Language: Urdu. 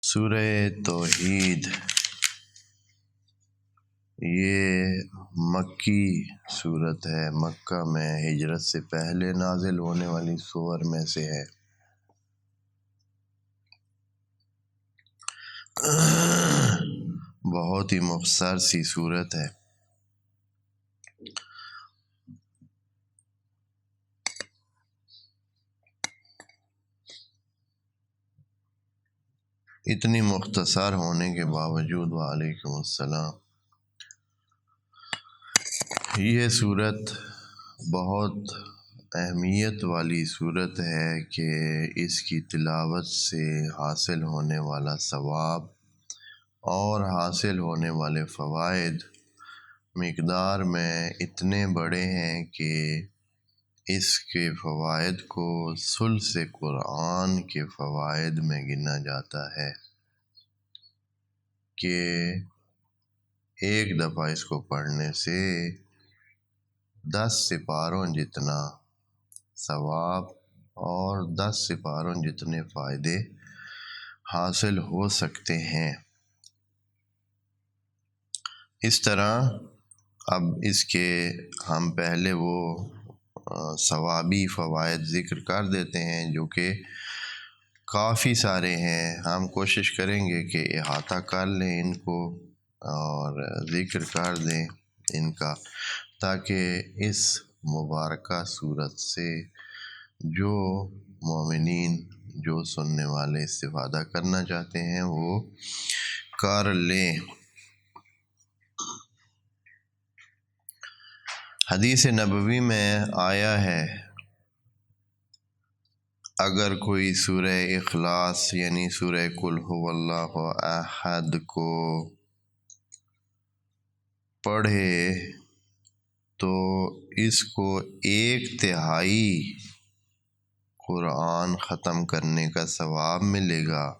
سورہ توحید یہ مکی صورت ہے، مکہ میں ہجرت سے پہلے نازل ہونے والی سور میں سے ہے۔ بہت ہی مختصر سی صورت ہے۔ اتنی مختصر ہونے کے باوجود وعلیکم السلام، یہ صورت بہت اہمیت والی صورت ہے کہ اس کی تلاوت سے حاصل ہونے والا ثواب اور حاصل ہونے والے فوائد مقدار میں اتنے بڑے ہیں کہ اس کے فوائد کو ثلث قرآن کے فوائد میں گنا جاتا ہے کہ ایک دفعہ اس کو پڑھنے سے 10 سپاروں جتنا ثواب اور 10 سپاروں جتنے فائدے حاصل ہو سکتے ہیں۔ اس طرح اب اس کے ہم پہلے وہ ثوابی فوائد ذکر کر دیتے ہیں جو کہ کافی سارے ہیں۔ ہم کوشش کریں گے کہ احاطہ کر لیں ان کو اور ذکر کر دیں ان کا، تاکہ اس مبارکہ صورت سے جو مومنین، جو سننے والے استفادہ کرنا چاہتے ہیں وہ کر لیں۔ حدیث نبوی میں آیا ہے اگر کوئی سورہ اخلاص یعنی سورہ قل هو اللہ احد کو پڑھے تو اس کو 1/3 قرآن ختم کرنے کا ثواب ملے گا۔